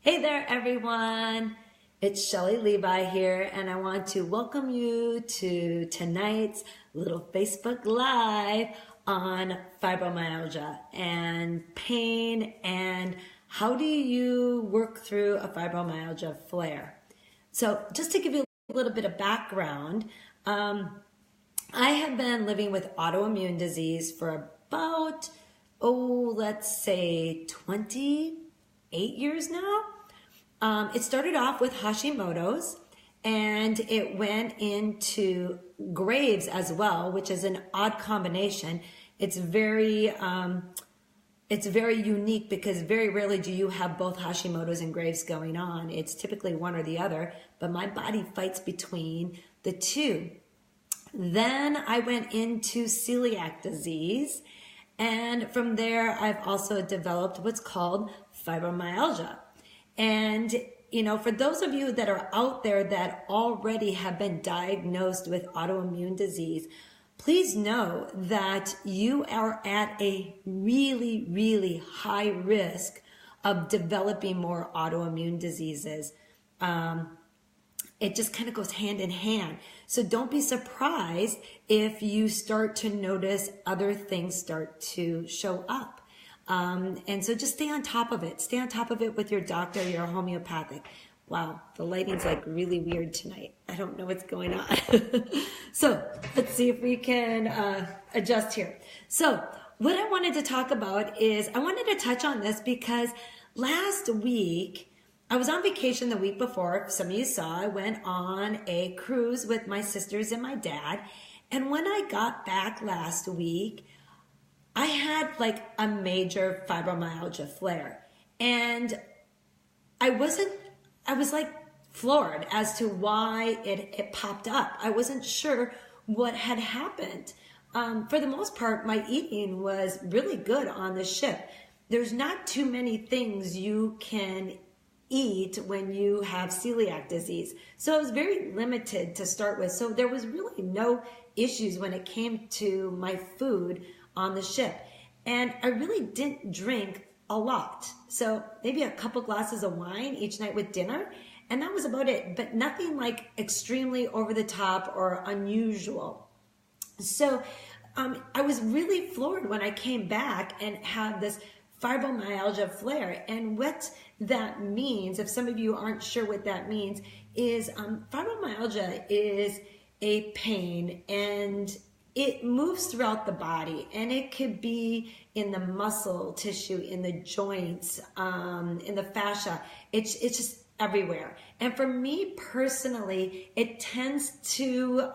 Hey there, everyone. It's Shelly Levi here, and I want to welcome you to tonight's little Facebook Live on fibromyalgia and pain and how do you work through a fibromyalgia flare. So just to give you a little bit of background, I have been living with autoimmune disease for about, let's say 28 years now. It started off with Hashimoto's and it went into Graves as well, which is an odd combination. It's very unique because very rarely do you have both Hashimoto's and Graves going on. It's typically one or the other, but my body fights between the two. Then I went into celiac disease, and from there I've also developed what's called fibromyalgia. And, for those of you that are out there that already have been diagnosed with autoimmune disease, please know that you are at a really, really high risk of developing more autoimmune diseases. It just kind of goes hand in hand. So don't be surprised if you start to notice other things start to show up. And so just stay on top of it. Stay on top of it with your doctor, your homeopathic. Wow, the lighting's like really weird tonight. I don't know what's going on. So let's see if we can adjust here. So what I wanted to talk about is I wanted to touch on this because last week, I was on vacation the week before. Some of you saw, I went on a cruise with my sisters and my dad. And when I got back last week, I had like a major fibromyalgia flare. And I was like floored as to why it popped up. I wasn't sure what had happened. For the most part, my eating was really good on the ship. There's not too many things you can eat when you have celiac disease. So I was very limited to start with. So there was really no issues when it came to my food on the ship. And I really didn't drink a lot. So maybe a couple glasses of wine each night with dinner. And that was about it, but nothing like extremely over the top or unusual. So I was really floored when I came back and had this fibromyalgia flare. And what that means, if some of you aren't sure what that means, is fibromyalgia is a pain and it moves throughout the body, and it could be in the muscle tissue, in the joints, in the fascia. It's just everywhere. And for me personally, it tends to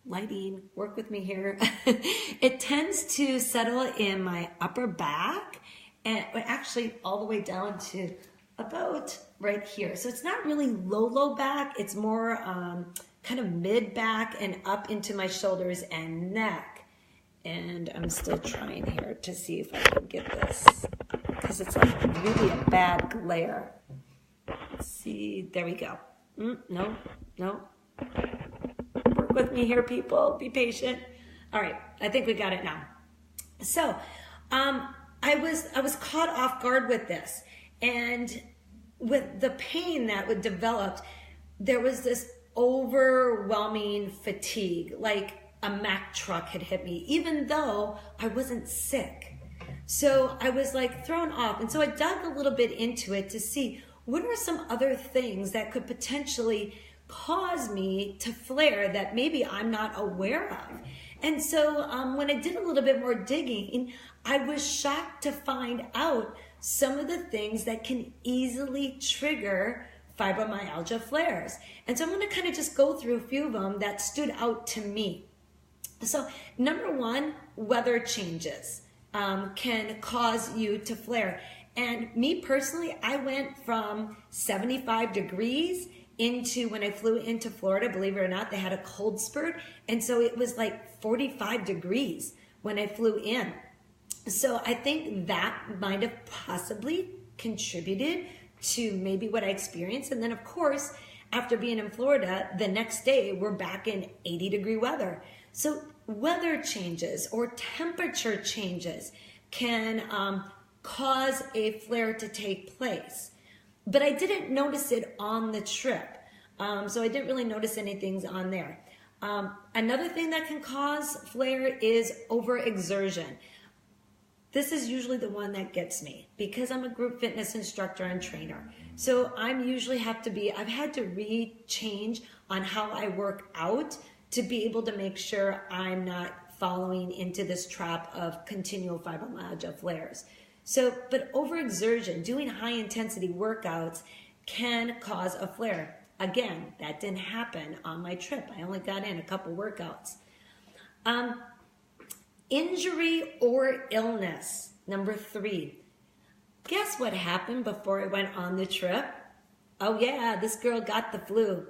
lighting, work with me here. It tends to settle in my upper back and actually all the way down to about right here. So it's not really low back. It's more kind of mid back and up into my shoulders and neck. And I'm still trying here to see if I can get this because it's like really a bad glare. Let's see. There we go. No. Work with me here, people. Be patient. All right. I think we got it now. So I was caught off guard with this. And with the pain that would develop, there was this overwhelming fatigue, like a Mack truck had hit me, even though I wasn't sick. So I was like thrown off. And so I dug a little bit into it to see what are some other things that could potentially cause me to flare that maybe I'm not aware of. And so when I did a little bit more digging, I was shocked to find out some of the things that can easily trigger fibromyalgia flares. And so I'm going to kind of just go through a few of them that stood out to me. So number one, weather changes can cause you to flare. And me personally, I went from 75 degrees into, when I flew into Florida, believe it or not, they had a cold spurt. And so it was like 45 degrees when I flew in. So I think that might have possibly contributed to maybe what I experienced. And then of course, after being in Florida, the next day we're back in 80-degree weather. So weather changes or temperature changes can cause a flare to take place. But I didn't notice it on the trip. So I didn't really notice anything on there. Another thing that can cause flare is overexertion. This is usually the one that gets me because I'm a group fitness instructor and trainer. So I've had to change on how I work out to be able to make sure I'm not following into this trap of continual fibromyalgia flares. So, but overexertion, doing high intensity workouts can cause a flare. Again, that didn't happen on my trip. I only got in a couple workouts. Injury or illness, number 3. Guess what happened before I went on the trip? Oh yeah, this girl got the flu.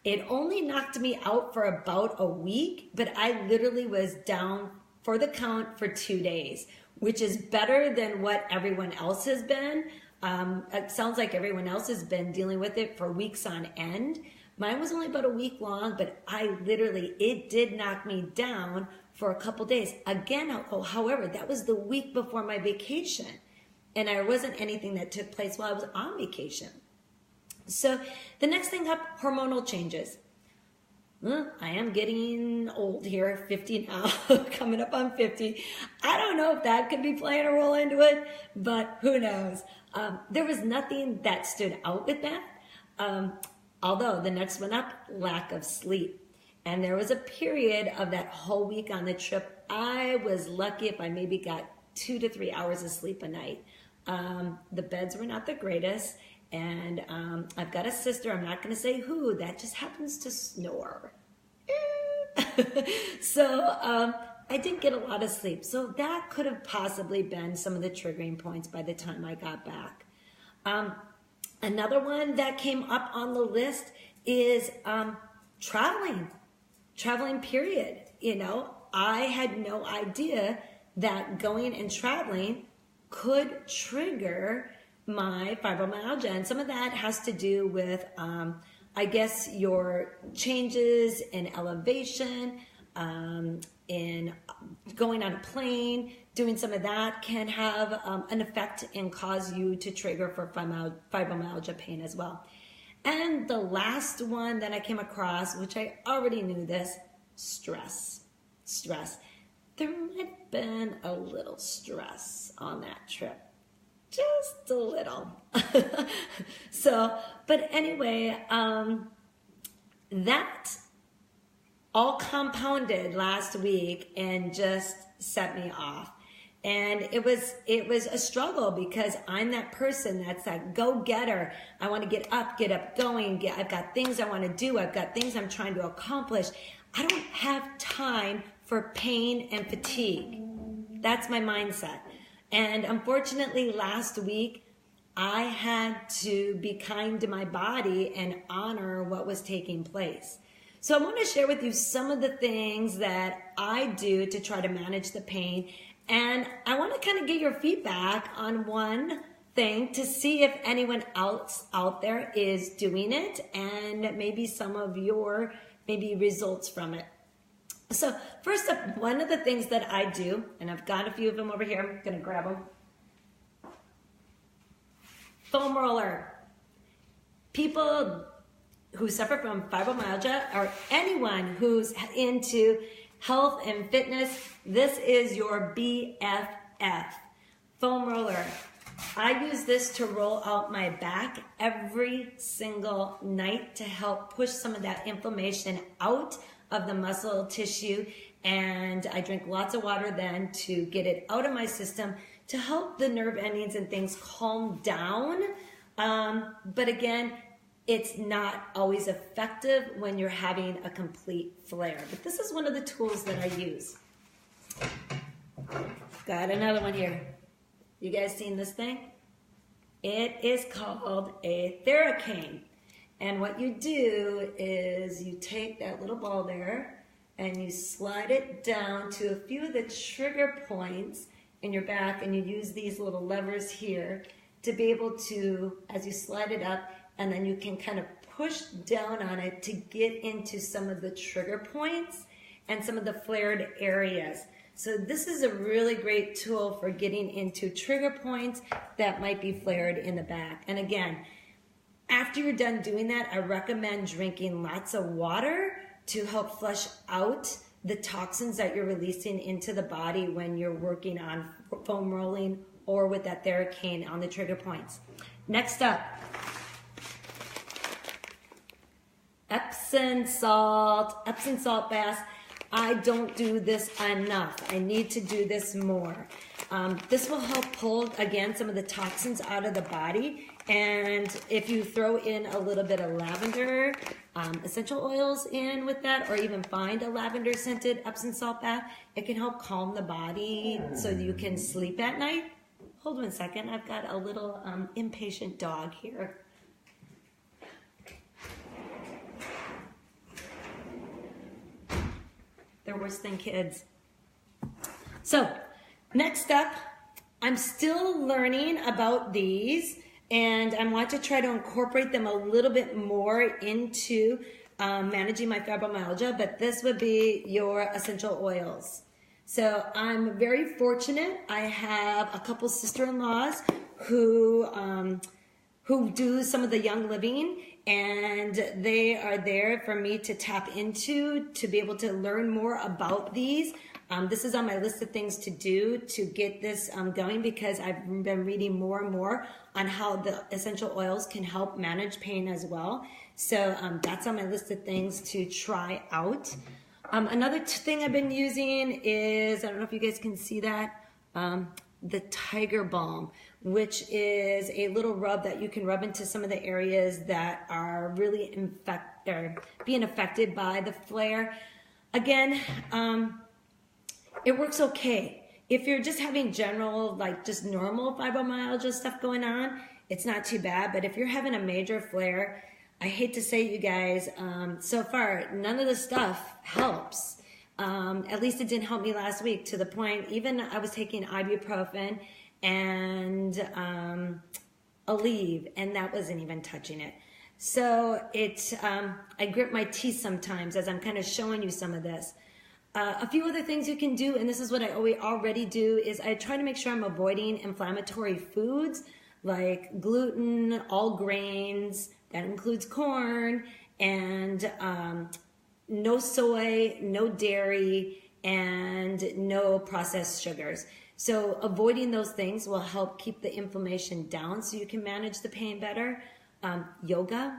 It only knocked me out for about a week, but I literally was down for the count for 2 days, which is better than what everyone else has been. It sounds like everyone else has been dealing with it for weeks on end. Mine was only about a week long, but it did knock me down for a couple days. Again, however, that was the week before my vacation. And there wasn't anything that took place while I was on vacation. So the next thing up, hormonal changes. I am getting old here, 50 now, coming up on 50. I don't know if that could be playing a role into it, but who knows? There was nothing that stood out with that. Although the next one up, lack of sleep. And there was a period of that whole week on the trip, I was lucky if I maybe got 2 to 3 hours of sleep a night. The beds were not the greatest. And I've got a sister, I'm not going to say who, that just happens to snore. So I didn't get a lot of sleep. So that could have possibly been some of the triggering points by the time I got back. Another one that came up on the list is traveling. Traveling, period. You know, I had no idea that going and traveling could trigger my fibromyalgia. And some of that has to do with, I guess, your changes in elevation, in going on a plane, doing some of that can have an effect and cause you to trigger for fibromyalgia pain as well. And the last one that I came across, which I already knew this, stress. Stress. There might have been a little stress on that trip. Just a little. So, but anyway, that all compounded last week and just set me off. And it was a struggle because I'm that person that's that go-getter. I want to get up, going. I've got things I want to do. I've got things I'm trying to accomplish. I don't have time for pain and fatigue. That's my mindset. And unfortunately, last week, I had to be kind to my body and honor what was taking place. So I want to share with you some of the things that I do to try to manage the pain. And I want to kind of get your feedback on one thing to see if anyone else out there is doing it and maybe some of your results from it. So first up, one of the things that I do, and I've got a few of them over here, I'm going to grab them. Foam roller. People who suffer from fibromyalgia or anyone who's into health and fitness, this is your BFF. Foam roller. I use this to roll out my back every single night to help push some of that inflammation out of the muscle tissue, and I drink lots of water then to get it out of my system to help the nerve endings and things calm down. But again, it's not always effective when you're having a complete flare. But this is one of the tools that I use. Got another one here. You guys seen this thing? It is called a Theracane. And what you do is you take that little ball there and you slide it down to a few of the trigger points in your back, and you use these little levers here to be able to, as you slide it up, and then you can kind of push down on it to get into some of the trigger points and some of the flared areas. So this is a really great tool for getting into trigger points that might be flared in the back. And again, after you're done doing that, I recommend drinking lots of water to help flush out the toxins that you're releasing into the body when you're working on foam rolling or with that Theracane on the trigger points. Next up, Epsom Salt baths. I don't do this enough. I need to do this more. This will help pull, again, some of the toxins out of the body. And if you throw in a little bit of lavender, essential oils in with that, or even find a lavender scented Epsom salt bath, it can help calm the body so you can sleep at night. Hold on a second. I've got a little impatient dog here. They're worse than kids. So, next up, I'm still learning about these, and I want to try to incorporate them a little bit more into managing my fibromyalgia, but this would be your essential oils. So I'm very fortunate. I have a couple sister-in-laws who do some of the young living, and they are there for me to tap into to be able to learn more about these. This is on my list of things to do to get this going, because I've been reading more and more on how the essential oils can help manage pain as well. So that's on my list of things to try out. Another thing I've been using is, I don't know if you guys can see that, the Tiger Balm, which is a little rub that you can rub into some of the areas that are really being affected by the flare. Again, it works okay. If you're just having general, like just normal fibromyalgia stuff going on, it's not too bad. But if you're having a major flare, I hate to say, you guys, so far, none of the stuff helps. At least it didn't help me last week, to the point, even I was taking ibuprofen and Aleve, and that wasn't even touching it. So I grip my teeth sometimes as I'm kind of showing you some of this. A few other things you can do, and this is what I already do, is I try to make sure I'm avoiding inflammatory foods like gluten, all grains, that includes corn, and no soy, no dairy, and no processed sugars. So avoiding those things will help keep the inflammation down so you can manage the pain better. Yoga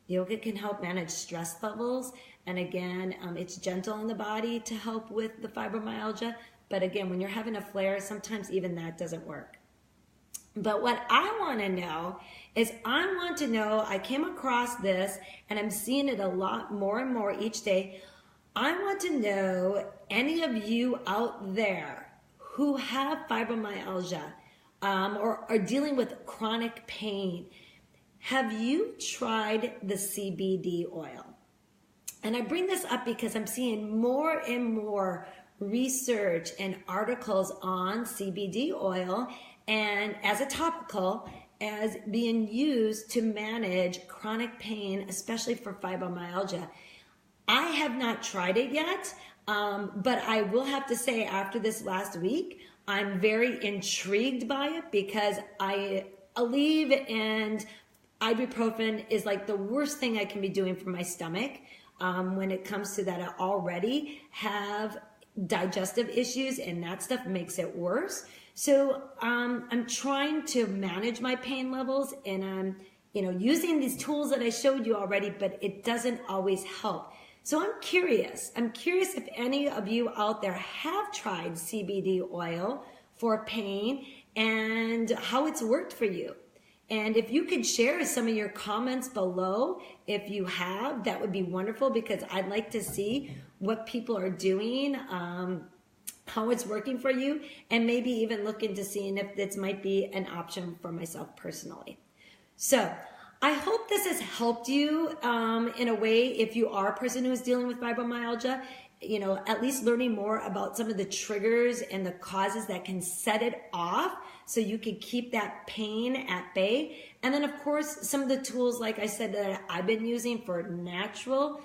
can help manage stress levels. And again, it's gentle on the body to help with the fibromyalgia. But again, when you're having a flare, sometimes even that doesn't work. But what I want to know is, I came across this and I'm seeing it a lot more and more each day. I want to know, any of you out there who have fibromyalgia or are dealing with chronic pain, have you tried the CBD oil? And I bring this up because I'm seeing more and more research and articles on CBD oil, and as a topical, as being used to manage chronic pain, especially for fibromyalgia. I have not tried it yet, but I will have to say, after this last week, I'm very intrigued by it, because Aleve and ibuprofen is like the worst thing I can be doing for my stomach. When it comes to that, I already have digestive issues, and that stuff makes it worse. So I'm trying to manage my pain levels, and I'm using these tools that I showed you already, but it doesn't always help. So I'm curious if any of you out there have tried CBD oil for pain and how it's worked for you. And if you could share some of your comments below, if you have, that would be wonderful, because I'd like to see what people are doing, how it's working for you, and maybe even look into seeing if this might be an option for myself personally. So I hope this has helped you in a way, if you are a person who is dealing with fibromyalgia, at least learning more about some of the triggers and the causes that can set it off, so you can keep that pain at bay. And then, of course, some of the tools, like I said, that I've been using for natural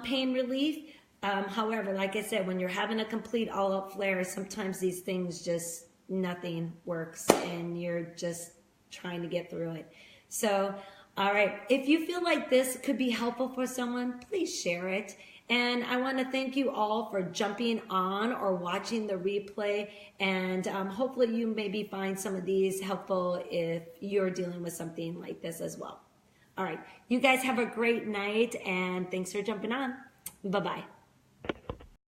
pain relief, However, like I said, when you're having a complete all-out flare, sometimes these things just, nothing works and you're just trying to get through it. So, all right, if you feel like this could be helpful for someone, please share it. And I want to thank you all for jumping on or watching the replay. And hopefully you maybe find some of these helpful if you're dealing with something like this as well. All right, you guys have a great night and thanks for jumping on. Bye-bye.